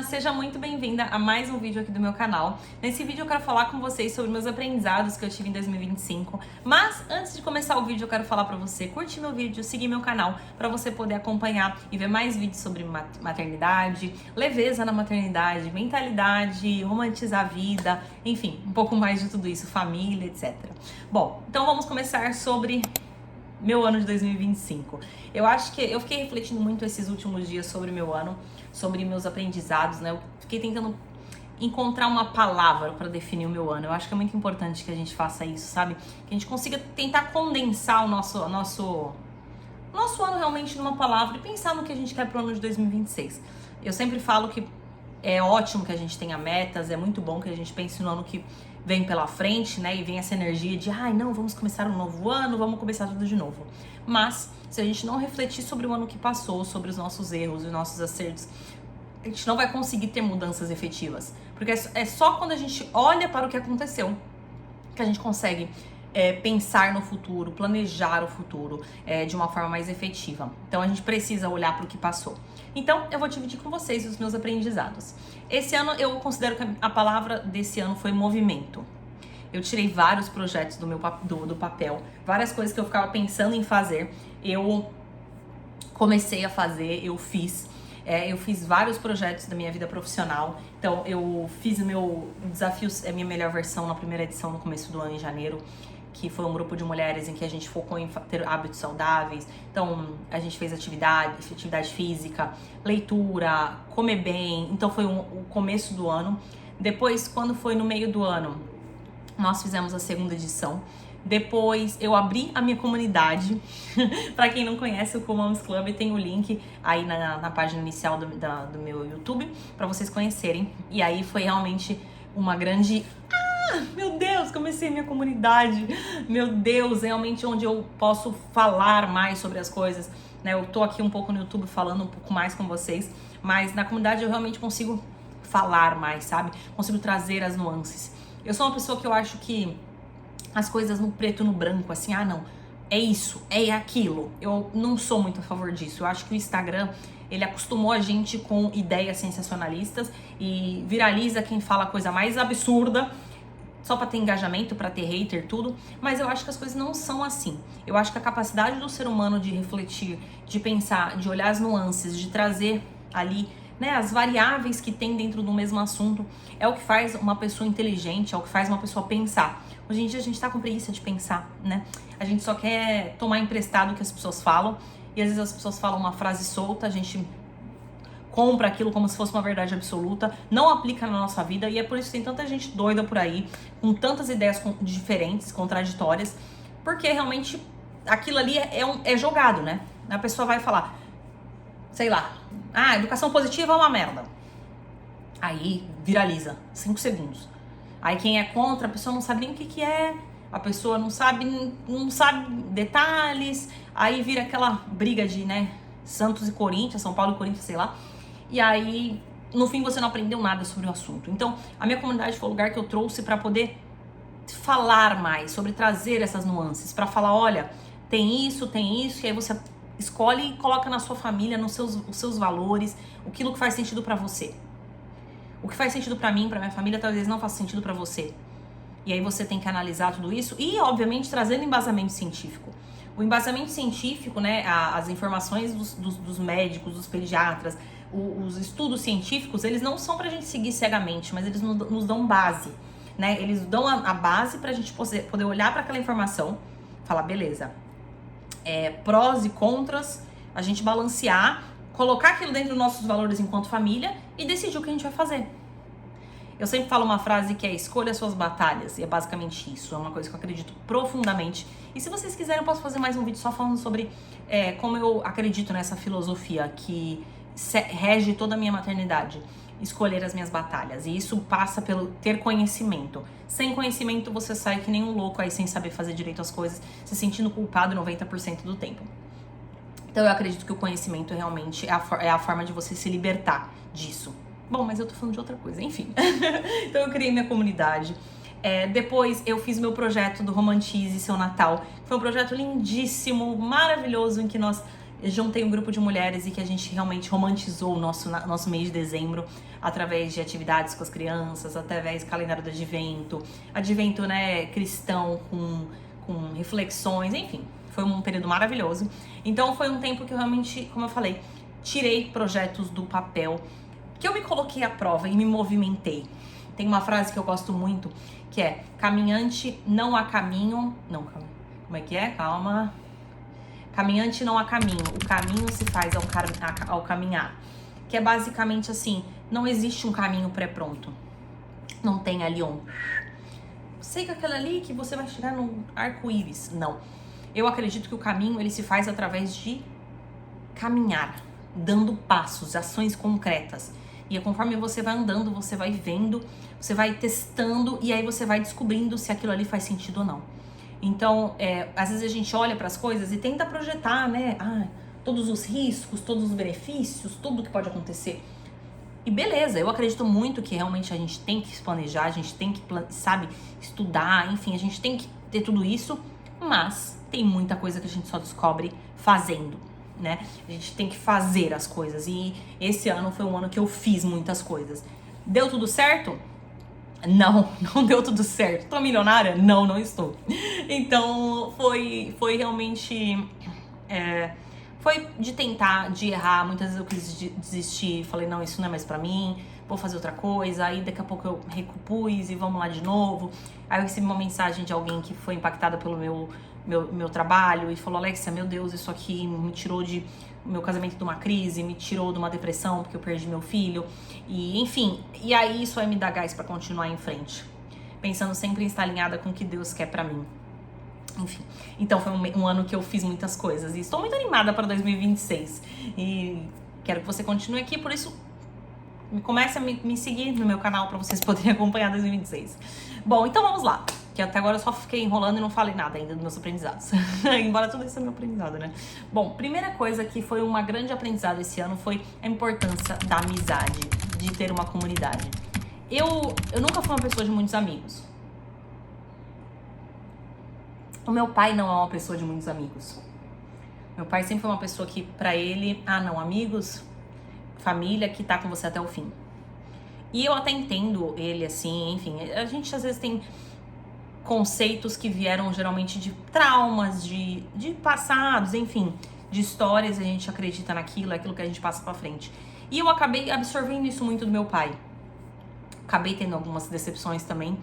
seja muito bem-vinda a mais um vídeo aqui do meu canal. Nesse vídeo eu quero falar com vocês sobre meus aprendizados que eu tive em 2025. Mas antes de começar o vídeo eu quero falar pra você curtir meu vídeo, seguir meu canal, pra você poder acompanhar e ver mais vídeos sobre maternidade, leveza na maternidade, mentalidade, romantizar a vida, enfim, um pouco mais de tudo isso, família, etc. Bom, então vamos começar sobre meu ano de 2025. Eu acho que eu fiquei refletindo muito esses últimos dias sobre meu ano, sobre meus aprendizados, né? Eu fiquei tentando encontrar uma palavra para definir o meu ano. Eu acho que é muito importante que a gente faça isso, sabe? Que a gente consiga tentar condensar o nosso ano realmente numa palavra e pensar no que a gente quer pro ano de 2026. Eu sempre falo que é ótimo que a gente tenha metas, é muito bom que a gente pense no ano que vem pela frente, né? E vem essa energia de, não, vamos começar um novo ano, vamos começar tudo de novo. Mas, se a gente não refletir sobre o ano que passou, sobre os nossos erros e os nossos acertos, a gente não vai conseguir ter mudanças efetivas. Porque é só quando a gente olha para o que aconteceu que a gente consegue pensar no futuro, planejar o futuro de uma forma mais efetiva. Então a gente precisa olhar para o que passou. Então eu vou dividir com vocês os meus aprendizados. Esse ano eu considero que a palavra desse ano foi movimento. Eu tirei vários projetos do papel, várias coisas que eu ficava pensando em fazer, eu comecei a fazer, eu fiz vários projetos da minha vida profissional. Então eu fiz o meu desafio, minha melhor versão na primeira edição no começo do ano, em janeiro, que foi um grupo de mulheres em que a gente focou em ter hábitos saudáveis. Então a gente fez atividade física, leitura, comer bem. Então foi o começo do ano. Depois, quando foi no meio do ano, nós fizemos a segunda edição. Depois eu abri a minha comunidade. Pra quem não conhece o Comoms Club, tem o link aí na página inicial do meu YouTube pra vocês conhecerem. E aí foi realmente uma grande... meu Deus, comecei minha comunidade. Meu Deus, realmente onde eu posso falar mais sobre as coisas, né? Eu tô aqui um pouco no YouTube falando um pouco mais com vocês, mas na comunidade eu realmente consigo falar mais, sabe? Consigo trazer as nuances. Eu sou uma pessoa que eu acho que as coisas no preto e no branco, assim, não, é isso, é aquilo. Eu não sou muito a favor disso. Eu acho que o Instagram, ele acostumou a gente com ideias sensacionalistas e viraliza quem fala a coisa mais absurda, só pra ter engajamento, pra ter hater, tudo. Mas eu acho que as coisas não são assim. Eu acho que a capacidade do ser humano de refletir, de pensar, de olhar as nuances, de trazer ali, né, as variáveis que tem dentro do mesmo assunto, é o que faz uma pessoa inteligente, é o que faz uma pessoa pensar. Hoje em dia a gente tá com preguiça de pensar, né? A gente só quer tomar emprestado o que as pessoas falam, e às vezes as pessoas falam uma frase solta, a gente compra aquilo como se fosse uma verdade absoluta, não aplica na nossa vida, e é por isso que tem tanta gente doida por aí, com tantas ideias diferentes, contraditórias, porque realmente aquilo ali é jogado, né? A pessoa vai falar, sei lá, educação positiva é uma merda. Aí viraliza, 5 segundos. Aí quem é contra, a pessoa não sabe nem o que é, a pessoa não sabe detalhes, aí vira aquela briga de, né, Santos e Corinthians, São Paulo e Corinthians, sei lá. E aí, no fim, você não aprendeu nada sobre o assunto. Então, a minha comunidade foi o lugar que eu trouxe pra poder falar mais, sobre trazer essas nuances, pra falar, olha, tem isso, e aí você escolhe e coloca na sua família, os seus valores, aquilo que faz sentido pra você. O que faz sentido pra mim, pra minha família, talvez não faça sentido pra você. E aí você tem que analisar tudo isso e, obviamente, trazendo embasamento científico. O embasamento científico, né, as informações dos médicos, dos pediatras, os estudos científicos, eles não são pra gente seguir cegamente, mas eles nos dão base, né? Eles dão a base pra gente poder olhar pra aquela informação, falar, beleza, prós e contras, a gente balancear, colocar aquilo dentro dos nossos valores enquanto família e decidir o que a gente vai fazer. Eu sempre falo uma frase que é escolha suas batalhas, e é basicamente isso, é uma coisa que eu acredito profundamente. E se vocês quiserem, eu posso fazer mais um vídeo só falando sobre como eu acredito nessa filosofia que rege toda a minha maternidade, escolher as minhas batalhas. E isso passa pelo ter conhecimento. Sem conhecimento você sai que nem um louco aí, sem saber fazer direito as coisas, se sentindo culpado 90% do tempo. Então eu acredito que o conhecimento realmente é a forma de você se libertar disso. Bom, mas eu tô falando de outra coisa, enfim. Então eu criei minha comunidade. Depois eu fiz meu projeto do Romantize Seu Natal. Foi um projeto lindíssimo, maravilhoso, em que nós juntei um grupo de mulheres e que a gente realmente romantizou o nosso mês de dezembro através de atividades com as crianças, através do calendário do advento, né, cristão com reflexões, enfim, foi um período maravilhoso. Então foi um tempo que eu realmente, como eu falei, tirei projetos do papel, que eu me coloquei à prova e me movimentei. Tem uma frase que eu gosto muito, que é: caminhante não há caminho... Não, calma. Como é que é? Calma. Caminhante não há caminho, o caminho se faz ao caminhar. Que é basicamente assim, não existe um caminho pré-pronto. Não tem ali siga aquela ali que você vai chegar no arco-íris. Não. Eu acredito que o caminho, ele se faz através de caminhar, dando passos, ações concretas. E conforme você vai andando, você vai vendo, você vai testando e aí você vai descobrindo se aquilo ali faz sentido ou não. Então, às vezes a gente olha para as coisas e tenta projetar, né? Todos os riscos, todos os benefícios, tudo que pode acontecer. E beleza, eu acredito muito que realmente a gente tem que se planejar, a gente tem que, estudar, enfim, a gente tem que ter tudo isso, mas tem muita coisa que a gente só descobre fazendo, né? A gente tem que fazer as coisas e esse ano foi um ano que eu fiz muitas coisas. Deu tudo certo? Não deu tudo certo. Tô milionária? Não estou. Então, foi realmente... foi de tentar, de errar. Muitas vezes eu quis desistir. Falei, não, isso não é mais pra mim. Vou fazer outra coisa. Aí, daqui a pouco eu recupus e vamos lá de novo. Aí eu recebi uma mensagem de alguém que foi impactada pelo meu trabalho e falou: Alexia, meu Deus, isso aqui me tirou de meu casamento de uma crise, me tirou de uma depressão porque eu perdi meu filho, e enfim, e aí isso vai me dar gás pra continuar em frente, pensando sempre em estar alinhada com o que Deus quer pra mim. Enfim, então foi um ano que eu fiz muitas coisas e estou muito animada para 2026 e quero que você continue aqui, por isso comece a me seguir no meu canal para vocês poderem acompanhar 2026. Bom, então vamos lá, que até agora eu só fiquei enrolando e não falei nada ainda dos meus aprendizados. Embora tudo isso é meu aprendizado, né? Bom, primeira coisa que foi uma grande aprendizado esse ano foi a importância da amizade, de ter uma comunidade. Eu nunca fui uma pessoa de muitos amigos. O meu pai não é uma pessoa de muitos amigos. Meu pai sempre foi uma pessoa que, pra ele, amigos, família que tá com você até o fim. E eu até entendo ele assim, enfim, a gente às vezes tem conceitos que vieram geralmente de traumas, de passados, enfim, de histórias, a gente acredita naquilo, é aquilo que a gente passa pra frente. E eu acabei absorvendo isso muito do meu pai. Acabei tendo algumas decepções também.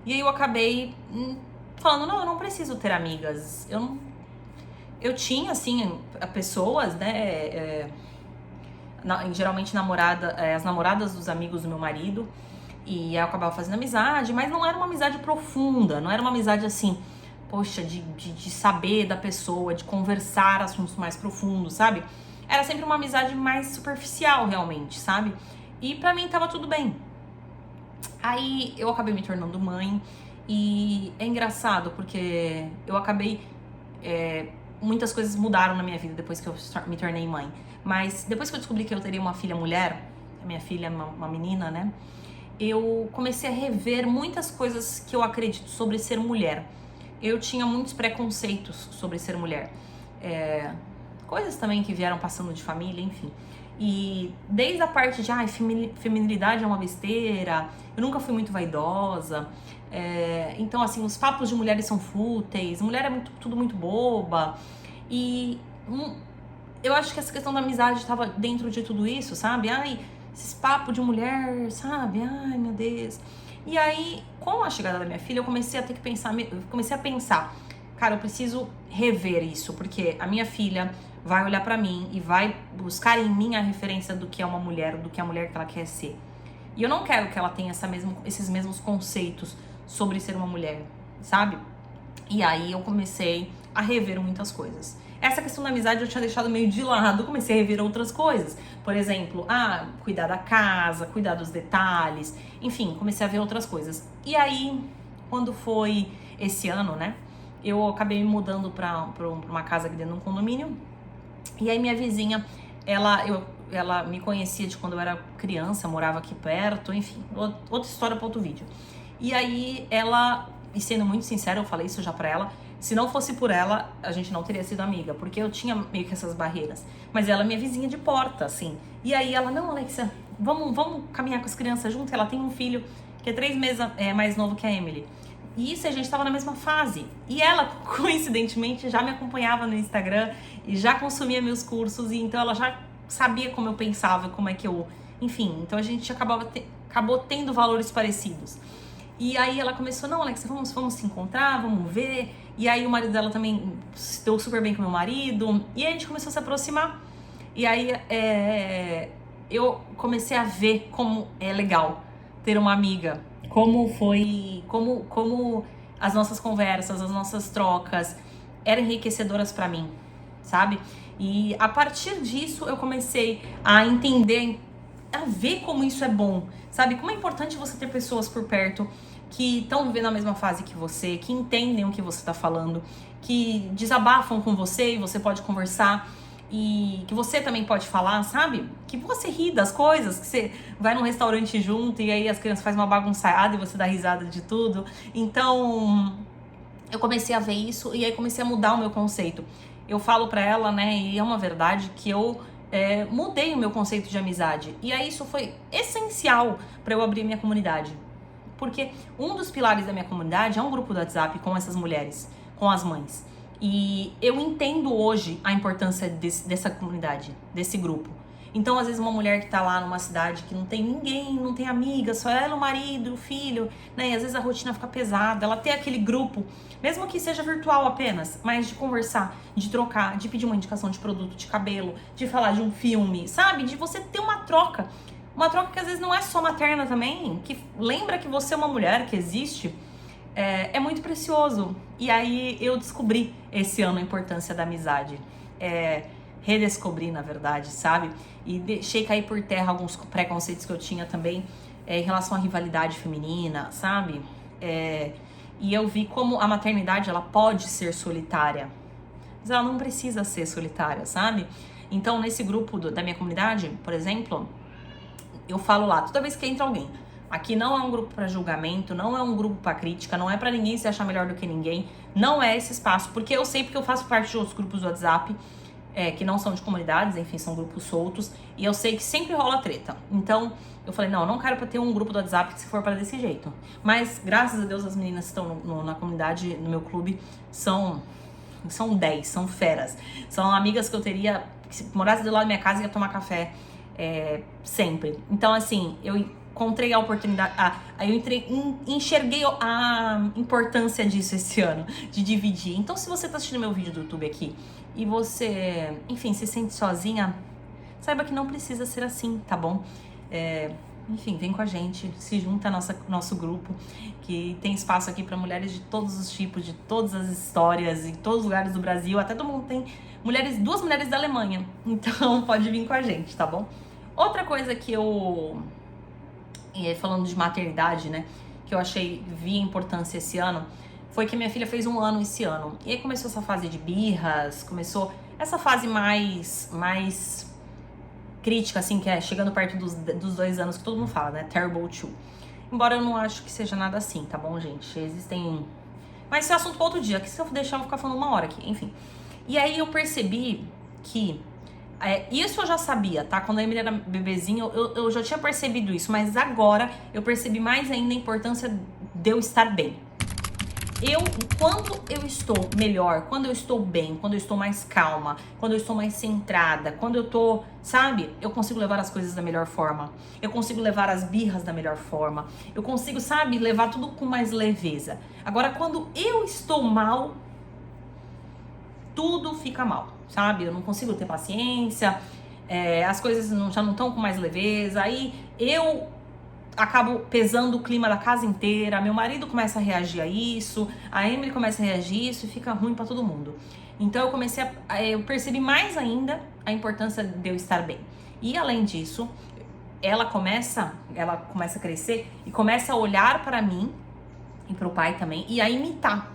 E aí eu acabei falando, não, eu não preciso ter amigas. Eu tinha, assim, pessoas, né, geralmente as namoradas dos amigos do meu marido, e eu acabava fazendo amizade, mas não era uma amizade profunda, não era uma amizade assim, poxa, de saber da pessoa, de conversar assuntos mais profundos, sabe? Era sempre uma amizade mais superficial, realmente, sabe? E pra mim tava tudo bem. Aí eu acabei me tornando mãe, e é engraçado porque eu acabei... muitas coisas mudaram na minha vida depois que eu me tornei mãe. Mas depois que eu descobri que eu teria uma filha mulher, a minha filha é uma menina, né? Eu comecei a rever muitas coisas que eu acredito sobre ser mulher. Eu tinha muitos preconceitos sobre ser mulher. Coisas também que vieram passando de família, enfim. E desde a parte de, feminilidade é uma besteira, eu nunca fui muito vaidosa. Então, assim, os papos de mulheres são fúteis, mulher é tudo muito boba. E eu acho que essa questão da amizade estava dentro de tudo isso, sabe? Esses papos de mulher, sabe? Ai, meu Deus. E aí, com a chegada da minha filha, eu comecei a ter que pensar, cara, eu preciso rever isso, porque a minha filha vai olhar pra mim e vai buscar em mim a referência do que é uma mulher, do que é a mulher que ela quer ser. E eu não quero que ela tenha esses mesmos conceitos sobre ser uma mulher, sabe? E aí eu comecei a rever muitas coisas. Essa questão da amizade eu tinha deixado meio de lado, comecei a rever outras coisas. Por exemplo, cuidar da casa, cuidar dos detalhes, enfim, comecei a ver outras coisas. E aí, quando foi esse ano, né, eu acabei me mudando pra uma casa aqui dentro de um condomínio. E aí minha vizinha, ela me conhecia de quando eu era criança, morava aqui perto, enfim, outra história para outro vídeo. E aí ela, e sendo muito sincera, eu falei isso já pra ela, Se não fosse por ela, a gente não teria sido amiga, porque eu tinha meio que essas barreiras. Mas ela é minha vizinha de porta, assim. E aí ela, não, Alexia, vamos caminhar com as crianças junto. Ela tem um filho que é 3 meses mais novo que a Emily. E isso, a gente estava na mesma fase. E ela, coincidentemente, já me acompanhava no Instagram e já consumia meus cursos. E então ela já sabia como eu pensava, como é que eu... Enfim, então a gente acabou tendo valores parecidos. E aí ela começou, não, Alexa, vamos se encontrar, vamos ver. E aí o marido dela também se deu super bem com o meu marido. E aí a gente começou a se aproximar. E aí eu comecei a ver como é legal ter uma amiga. Como as nossas conversas, as nossas trocas eram enriquecedoras pra mim, sabe? E a partir disso eu comecei a entender, a ver como isso é bom, sabe? Como é importante você ter pessoas por perto que estão vivendo a mesma fase que você, que entendem o que você está falando, que desabafam com você e você pode conversar e que você também pode falar, sabe? Que você ri das coisas, que você vai num restaurante junto e aí as crianças fazem uma bagunçada e você dá risada de tudo. Então, eu comecei a ver isso e aí comecei a mudar o meu conceito. Eu falo pra ela, né, e é uma verdade que eu mudei o meu conceito de amizade. E aí isso foi essencial pra eu abrir minha comunidade. Porque um dos pilares da minha comunidade é um grupo do WhatsApp com essas mulheres, com as mães. E eu entendo hoje a importância dessa comunidade, desse grupo. Então, às vezes, uma mulher que tá lá numa cidade que não tem ninguém, não tem amiga, só ela, o marido, o filho, né? E às vezes a rotina fica pesada, ela tem aquele grupo, mesmo que seja virtual apenas, mas de conversar, de trocar, de pedir uma indicação de produto de cabelo, de falar de um filme, sabe? De você ter uma troca. Uma troca que às vezes não é só materna também, que lembra que você é uma mulher, que existe. É muito precioso. E aí eu descobri esse ano a importância da amizade. Redescobri, na verdade, sabe? E deixei cair por terra alguns preconceitos que eu tinha também em relação à rivalidade feminina, sabe? E eu vi como a maternidade, ela pode ser solitária. Mas ela não precisa ser solitária, sabe? Então, nesse grupo da minha comunidade, por exemplo, eu falo lá, toda vez que entra alguém, aqui não é um grupo para julgamento, não é um grupo para crítica, não é para ninguém se achar melhor do que ninguém, não é esse espaço, porque eu sei, porque eu faço parte de outros grupos do WhatsApp, que não são de comunidades, enfim, são grupos soltos, e eu sei que sempre rola treta. Então, eu falei, não, eu não quero pra ter um grupo do WhatsApp que se for para desse jeito. Mas, graças a Deus, as meninas que estão na comunidade, no meu clube, são 10, são feras. São amigas que eu teria, que se morasse do lado da minha casa, ia tomar café sempre. Então, assim, eu encontrei a oportunidade, enxerguei a importância disso esse ano, de dividir. Então, se você tá assistindo meu vídeo do YouTube aqui e você, enfim, se sente sozinha, saiba que não precisa ser assim, tá bom? Enfim, vem com a gente, se junta ao nosso grupo, que tem espaço aqui para mulheres de todos os tipos, de todas as histórias, em todos os lugares do Brasil, até todo mundo tem duas mulheres da Alemanha, então pode vir com a gente, tá bom? Outra coisa que eu, falando de maternidade, né, que eu vi a importância esse ano, foi que minha filha fez 1 ano esse ano. E aí começou essa fase de birras, começou essa fase mais crítica, assim, que é chegando perto dos 2 anos, que todo mundo fala, né, terrible 2. Embora eu não acho que seja nada assim, tá bom, gente? Existem... Mas esse é assunto para outro dia, que se eu deixar eu vou ficar falando 1 hora aqui, enfim. E aí eu percebi que... isso eu já sabia, tá? Quando a Emily era bebezinha, eu já tinha percebido isso. Mas agora eu percebi mais ainda a importância de eu estar bem. Quando eu estou melhor, quando eu estou bem, quando eu estou mais calma, quando eu estou mais centrada, quando eu tô, sabe? Eu consigo levar as coisas da melhor forma. Eu consigo levar as birras da melhor forma. Eu consigo, sabe? Levar tudo com mais leveza. Agora, quando eu estou mal, tudo fica mal, sabe? Eu não consigo ter paciência, as coisas já não estão com mais leveza, aí eu acabo pesando o clima da casa inteira, meu marido começa a reagir a isso, a Emily começa a reagir a isso e fica ruim pra todo mundo. Então eu percebi mais ainda a importância de eu estar bem. E além disso, ela começa a crescer e começa a olhar pra mim e pro pai também e a imitar.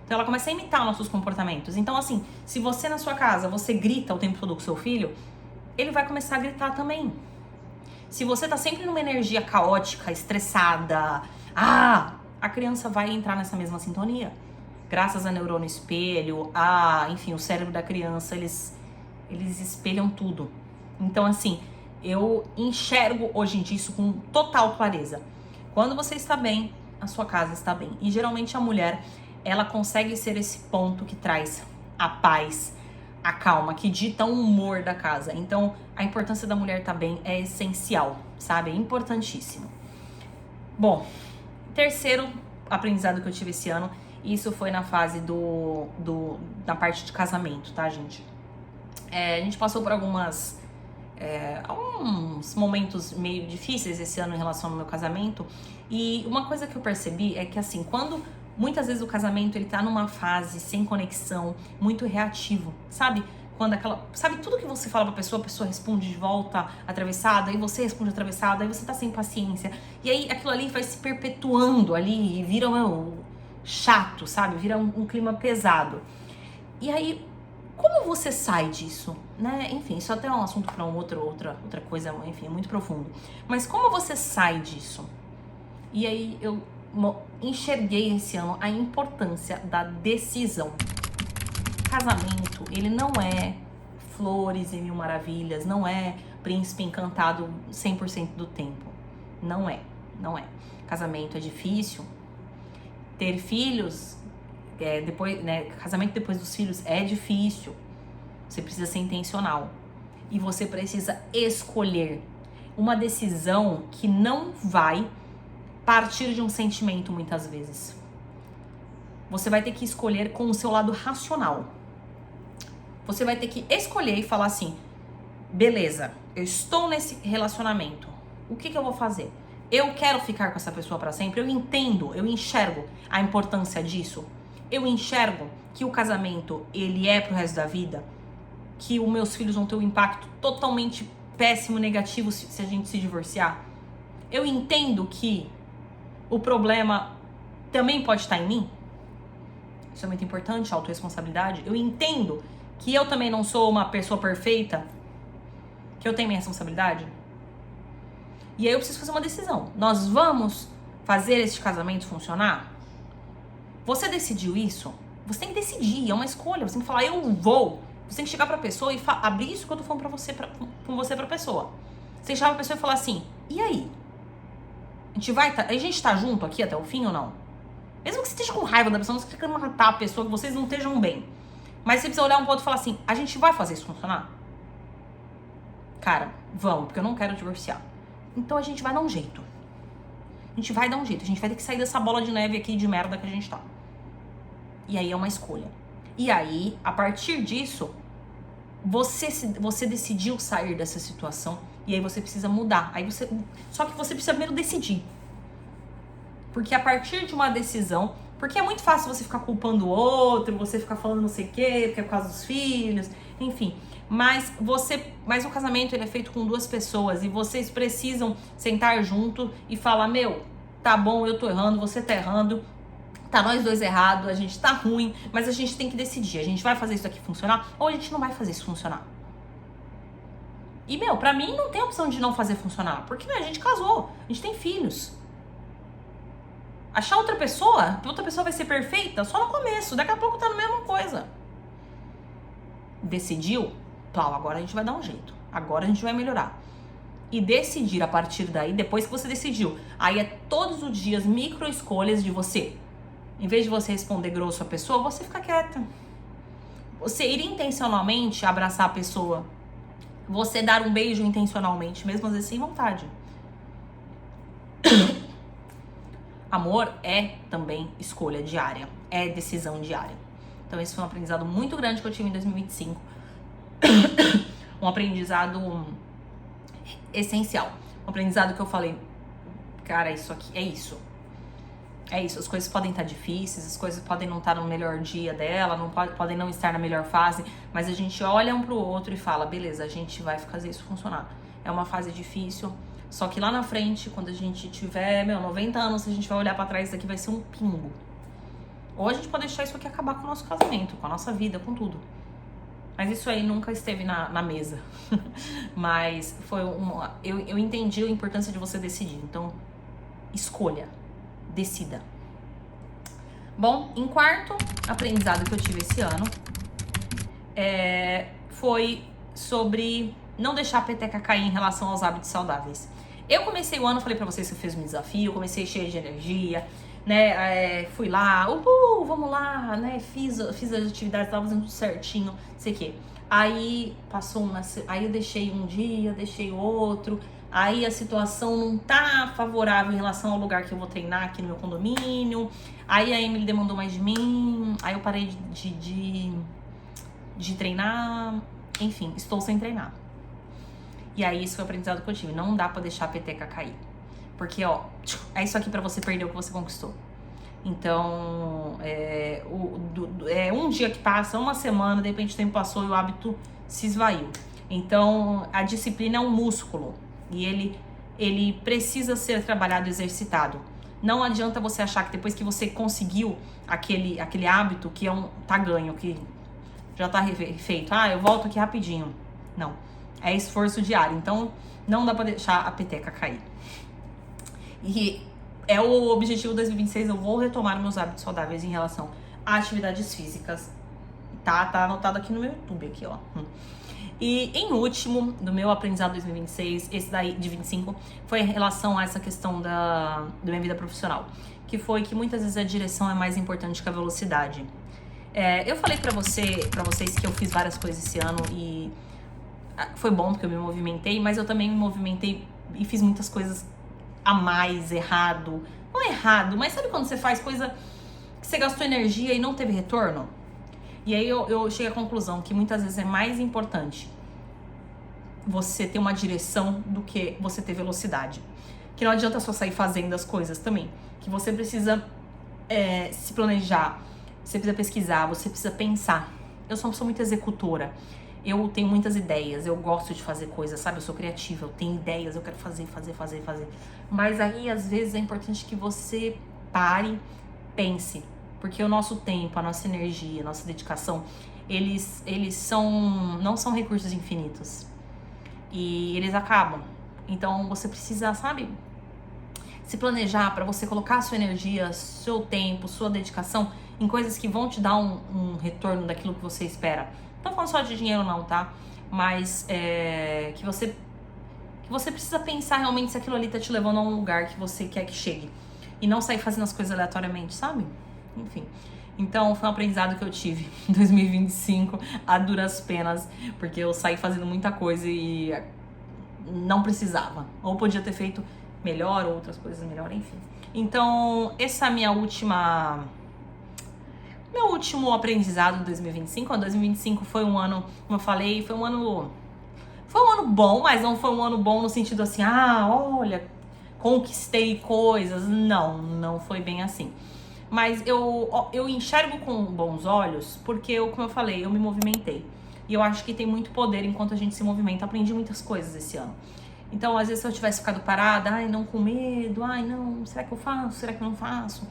Então ela começa a imitar nossos comportamentos. Então assim, se você na sua casa, você grita o tempo todo com seu filho, ele vai começar a gritar também. Se você tá sempre numa energia caótica, estressada, a criança vai entrar nessa mesma sintonia. graças a neurônio espelho, enfim, o cérebro da criança, eles espelham tudo. Então, assim, eu enxergo hoje em dia isso com total clareza. Quando você está bem, a sua casa está bem. E geralmente a mulher, ela consegue ser esse ponto que traz a paz, a calma, que dita o humor da casa. Então, a importância da mulher estar bem é essencial, sabe? É importantíssimo. Bom, terceiro aprendizado que eu tive esse ano, isso foi na fase da parte de casamento, tá, gente? A gente passou por alguns momentos meio difíceis esse ano em relação ao meu casamento, e uma coisa que eu percebi é que, assim, quando muitas vezes o casamento ele tá numa fase sem conexão, muito reativo, sabe? Quando sabe, tudo que você fala pra pessoa, a pessoa responde de volta atravessada, aí você responde atravessada, aí você tá sem paciência, e aí aquilo ali vai se perpetuando ali e vira chato, sabe? Vira um clima pesado. E aí, como você sai disso, né? Enfim, isso até é um assunto para outra coisa, enfim, muito profundo. Mas como você sai disso? E aí eu enxerguei esse ano a importância da decisão. Casamento, ele não é flores e mil maravilhas, não é príncipe encantado 100% do tempo. Não é. Casamento é difícil. Ter filhos, casamento depois dos filhos é difícil. Você precisa ser intencional. E você precisa escolher uma decisão que não vai partir de um sentimento muitas vezes. Você vai ter que escolher com o seu lado racional. Você vai ter que escolher e falar assim: beleza, eu estou nesse relacionamento. O que eu vou fazer? Eu quero ficar com essa pessoa para sempre? Eu entendo, eu enxergo a importância disso. Eu enxergo que o casamento, ele é pro resto da vida. Que os meus filhos vão ter um impacto totalmente péssimo, negativo se a gente se divorciar. Eu entendo que o problema também pode estar em mim. Isso é muito importante, a autorresponsabilidade. Eu entendo que eu também não sou uma pessoa perfeita, que eu tenho minha responsabilidade. E aí eu preciso fazer uma decisão. Nós vamos fazer este casamento funcionar? Você decidiu isso? Você tem que decidir, é uma escolha. Você tem que falar, eu vou. Você tem que chegar pra pessoa e abrir isso que eu tô falando com você pra pessoa. Você tem que chegar pra pessoa e falar assim: e aí? A gente tá junto aqui até o fim ou não? Mesmo que você esteja com raiva da pessoa, não você querendo matar a pessoa, que vocês não estejam bem. Mas você precisa olhar um pro outro e falar assim: a gente vai fazer isso funcionar? Cara, vamos, porque eu não quero divorciar. Então a gente vai dar um jeito. A gente vai ter que sair dessa bola de neve aqui de merda que a gente tá. E aí é uma escolha. E aí, a partir disso, você decidiu sair dessa situação. E aí você precisa mudar. Só que você precisa primeiro decidir. Porque a partir de uma decisão... Porque é muito fácil você ficar culpando o outro, você ficar falando não sei o quê, porque é por causa dos filhos, enfim. Mas o casamento, ele é feito com duas pessoas e vocês precisam sentar junto e falar: meu, tá bom, eu tô errando, você tá errando, tá nós dois errados, a gente tá ruim, mas a gente tem que decidir, a gente vai fazer isso aqui funcionar ou a gente não vai fazer isso funcionar. E, pra mim não tem opção de não fazer funcionar, porque a gente casou, a gente tem filhos. Achar outra pessoa vai ser perfeita só no começo, daqui a pouco tá na mesma coisa. Decidiu? Pau, agora a gente vai dar um jeito. Agora a gente vai melhorar. E decidir a partir daí, depois que você decidiu, aí é todos os dias micro escolhas de você. Em vez de você responder grosso à pessoa, você fica quieta. Você ir intencionalmente abraçar a pessoa. Você dar um beijo intencionalmente, mesmo às vezes sem vontade. Amor é também escolha diária, é decisão diária. Então esse foi um aprendizado muito grande que eu tive em 2025. Um aprendizado essencial. Um aprendizado que eu falei: cara, isso aqui é isso. É isso, as coisas podem estar difíceis, as coisas podem não estar no melhor dia dela, podem não estar na melhor fase, mas a gente olha um pro outro e fala: beleza, a gente vai fazer isso funcionar. É uma fase difícil, só que lá na frente, quando a gente tiver, 90 anos, a gente vai olhar pra trás, isso aqui vai ser um pingo. Ou a gente pode deixar isso aqui acabar com o nosso casamento, com a nossa vida, com tudo. Mas isso aí nunca esteve na mesa. Mas eu entendi a importância de você decidir. Então, escolha. Decida. Bom, em quarto aprendizado que eu tive esse ano foi sobre não deixar a peteca cair em relação aos hábitos saudáveis. Eu comecei o ano, falei pra vocês que eu fiz um desafio, comecei cheia de energia, né, fui lá, vamos lá, né, fiz as atividades, tava fazendo tudo certinho, não sei o quê. Aí passou aí eu deixei um dia, deixei outro, aí a situação não tá favorável em relação ao lugar que eu vou treinar aqui no meu condomínio, aí a Emily demandou mais de mim, aí eu parei de treinar, enfim, estou sem treinar. E aí esse foi o aprendizado que eu tive, não dá pra deixar a peteca cair. Porque, ó, é isso aqui pra você perder o que você conquistou. Então, um dia que passa, uma semana, de repente o tempo passou e o hábito se esvaiu. Então, a disciplina é um músculo e ele precisa ser trabalhado, exercitado. Não adianta você achar que depois que você conseguiu aquele hábito que tá ganho, que já tá feito, eu volto aqui rapidinho. Não, é esforço diário, então não dá pra deixar a peteca cair. E é o objetivo 2026, eu vou retomar meus hábitos saudáveis em relação a atividades físicas. Tá anotado aqui no meu YouTube, aqui, ó. E em último, do meu aprendizado 2026, esse daí de 25, foi em relação a essa questão da minha vida profissional. Que foi que muitas vezes a direção é mais importante que a velocidade. Eu falei pra vocês que eu fiz várias coisas esse ano e foi bom porque eu me movimentei, mas eu também me movimentei e fiz muitas coisas a mais, errado. Não é errado, mas sabe quando você faz coisa que você gastou energia e não teve retorno? E aí eu cheguei à conclusão que muitas vezes é mais importante você ter uma direção do que você ter velocidade. Que não adianta só sair fazendo as coisas também. Que você precisa se planejar, você precisa pesquisar, você precisa pensar. Eu sou uma pessoa muito executora. Eu tenho muitas ideias, eu gosto de fazer coisas, sabe? Eu sou criativa, eu tenho ideias, eu quero fazer. Mas aí, às vezes, é importante que você pare, pense. Porque o nosso tempo, a nossa energia, a nossa dedicação, eles não são recursos infinitos. E eles acabam. Então, você precisa, sabe, se planejar para você colocar a sua energia, seu tempo, sua dedicação em coisas que vão te dar um retorno daquilo que você espera. Não falando só de dinheiro não, tá? Mas que você precisa pensar realmente se aquilo ali tá te levando a um lugar que você quer que chegue. E não sair fazendo as coisas aleatoriamente, sabe? Enfim. Então, foi um aprendizado que eu tive em 2025, a duras penas, porque eu saí fazendo muita coisa e não precisava. Ou podia ter feito melhor, ou outras coisas melhor, enfim. Então, essa é a meu último aprendizado de 2025. 2025 foi um ano, como eu falei, foi um ano bom, mas não foi um ano bom no sentido assim, olha, conquistei coisas. Não foi bem assim. Mas eu enxergo com bons olhos, porque como eu falei, eu me movimentei. E eu acho que tem muito poder enquanto a gente se movimenta. Aprendi muitas coisas esse ano. Então, às vezes, se eu tivesse ficado parada, não com medo, não, será que eu faço? Será que eu não faço?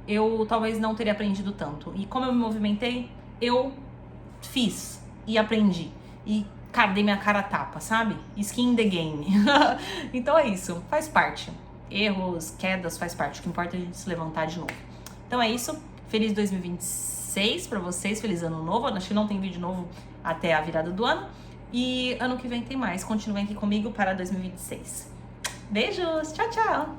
Eu talvez não teria aprendido tanto. E como eu me movimentei, eu fiz e aprendi. E dei minha cara a tapa, sabe? Skin in the game. Então é isso, faz parte. Erros, quedas, faz parte. O que importa é a gente se levantar de novo. Então é isso. Feliz 2026 pra vocês. Feliz ano novo. Acho que não tem vídeo novo até a virada do ano. E ano que vem tem mais. Continuem aqui comigo para 2026. Beijos. Tchau, tchau.